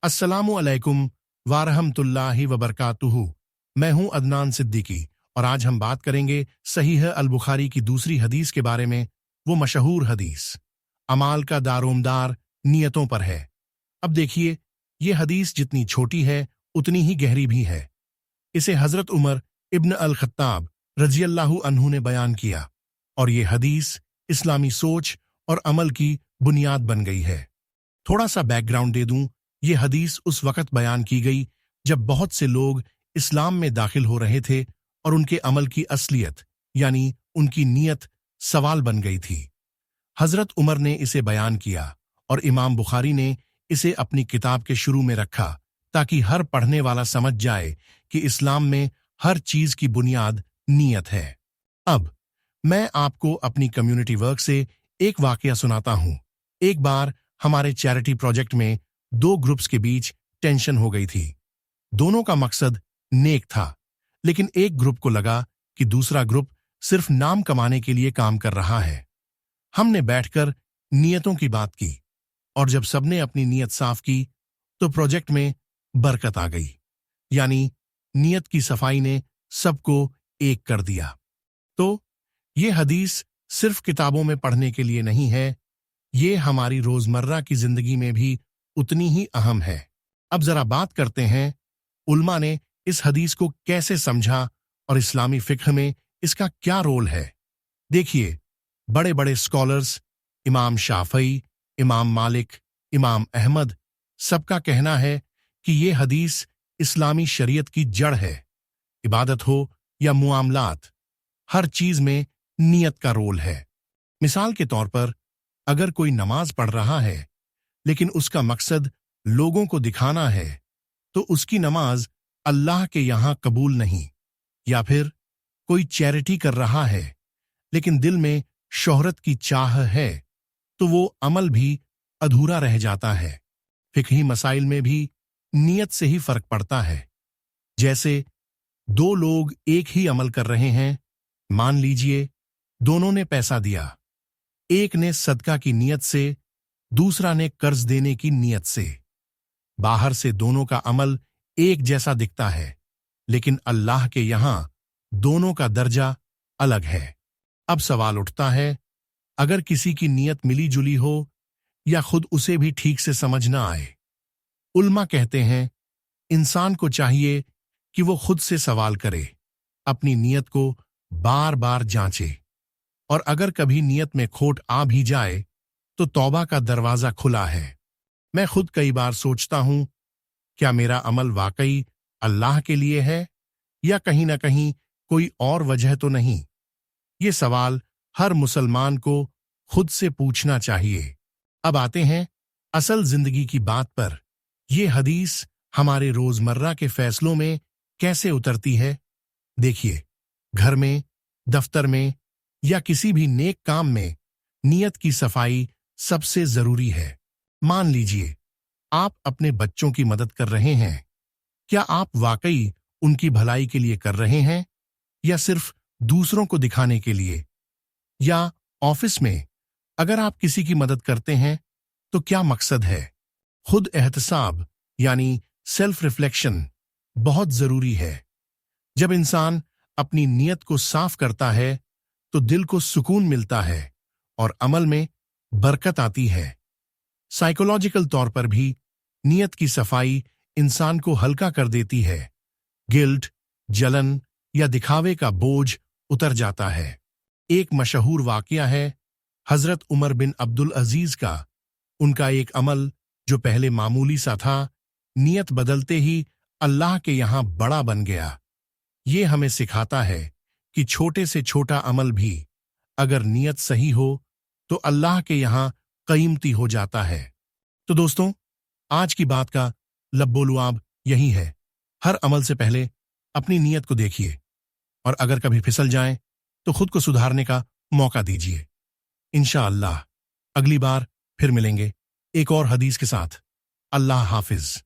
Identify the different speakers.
Speaker 1: अस्सलामु अलैकुम वारहमतुल्लाहि वबरकातुहू। मैं हूं अदनान सिद्दीकी और आज हम बात करेंगे सहीह अल बुखारी की दूसरी हदीस के बारे में। वो मशहूर हदीस अमाल का दारोमदार नियतों पर है। अब देखिए, ये हदीस जितनी छोटी है उतनी ही गहरी भी है। इसे हजरत उमर इब्न अल खत्ताब रज़ियल्लाहु अन्हु ने बयान किया और ये हदीस इस्लामी सोच और अमल की बुनियाद बन गई है। थोड़ा सा बैकग्राउंड दे दूं, ये हदीस उस वक़्त बयान की गई जब बहुत से लोग इस्लाम में दाखिल हो रहे थे और उनके अमल की असलियत यानी उनकी नीयत सवाल बन गई थी। हजरत उमर ने इसे बयान किया और इमाम बुखारी ने इसे अपनी किताब के शुरू में रखा ताकि हर पढ़ने वाला समझ जाए कि इस्लाम में हर चीज की बुनियाद नीयत है। अब मैं आपको अपनी कम्युनिटी वर्क से एक वाकया सुनाता हूं। एक बार हमारे चैरिटी प्रोजेक्ट में दो ग्रुप्स के बीच टेंशन हो गई थी। दोनों का मकसद नेक था, लेकिन एक ग्रुप को लगा कि दूसरा ग्रुप सिर्फ नाम कमाने के लिए काम कर रहा है। हमने बैठकर नियतों की बात की और जब सबने अपनी नीयत साफ की तो प्रोजेक्ट में बरकत आ गई। यानी नीयत की सफाई ने सबको एक कर दिया। तो ये हदीस सिर्फ किताबों में पढ़ने के लिए नहीं है, ये हमारी रोजमर्रा की जिंदगी में भी उतनी ही अहम है। अब जरा बात करते हैं उल्मा ने इस हदीस को कैसे समझा और इस्लामी फिक्ह में इसका क्या रोल है। देखिए, बड़े बड़े स्कॉलर्स इमाम शाफई, इमाम मालिक, इमाम अहमद, सबका कहना है कि ये हदीस इस्लामी शरीयत की जड़ है। इबादत हो या मुआमलात, हर चीज में नियत का रोल है। मिसाल के तौर पर, अगर कोई नमाज पढ़ रहा है लेकिन उसका मकसद लोगों को दिखाना है तो उसकी नमाज अल्लाह के यहां कबूल नहीं। या फिर कोई चैरिटी कर रहा है लेकिन दिल में शोहरत की चाह है तो वो अमल भी अधूरा रह जाता है। फिक्ही मसाइल में भी नियत से ही फर्क पड़ता है। जैसे दो लोग एक ही अमल कर रहे हैं, मान लीजिए दोनों ने पैसा दिया, एक ने सदका की नियत से, दूसरा ने कर्ज देने की नियत से। बाहर से दोनों का अमल एक जैसा दिखता है, लेकिन अल्लाह के यहां दोनों का दर्जा अलग है। अब सवाल उठता है, अगर किसी की नियत मिली जुली हो या खुद उसे भी ठीक से समझ ना आए। उल्मा कहते हैं, इंसान को चाहिए कि वो खुद से सवाल करे, अपनी नियत को बार बार जांचे, और अगर कभी नियत में खोट आ भी जाए तो तौबा का दरवाजा खुला है। मैं खुद कई बार सोचता हूं, क्या मेरा अमल वाकई अल्लाह के लिए है या कहीं ना कहीं कोई और वजह तो नहीं। ये सवाल हर मुसलमान को खुद से पूछना चाहिए। अब आते हैं असल जिंदगी की बात पर। यह हदीस हमारे रोजमर्रा के फैसलों में कैसे उतरती है। देखिए, घर में, दफ्तर में या किसी भी नेक काम में नियत की सफाई सबसे जरूरी है। मान लीजिए आप अपने बच्चों की मदद कर रहे हैं, क्या आप वाकई उनकी भलाई के लिए कर रहे हैं या सिर्फ दूसरों को दिखाने के लिए। या ऑफिस में अगर आप किसी की मदद करते हैं तो क्या मकसद है। खुद एहतसाब यानी सेल्फ रिफ्लेक्शन बहुत जरूरी है। जब इंसान अपनी नियत को साफ करता है तो दिल को सुकून मिलता है और अमल में बरकत आती है। साइकोलॉजिकल तौर पर भी नियत की सफाई इंसान को हल्का कर देती है। गिल्ट, जलन या दिखावे का बोझ उतर जाता है। एक मशहूर वाकया है हजरत उमर बिन अब्दुल अजीज का। उनका एक अमल जो पहले मामूली सा था, नियत बदलते ही अल्लाह के यहां बड़ा बन गया। ये हमें सिखाता है कि छोटे से छोटा अमल भी अगर नियत सही हो तो अल्लाह के यहां कीमती हो जाता है। तो दोस्तों, आज की बात का लब्बो-लुआब यही है। हर अमल से पहले अपनी नियत को देखिए और अगर कभी फिसल जाएं तो खुद को सुधारने का मौका दीजिए। इंशाअल्लाह अगली बार फिर मिलेंगे एक और हदीस के साथ। अल्लाह हाफिज।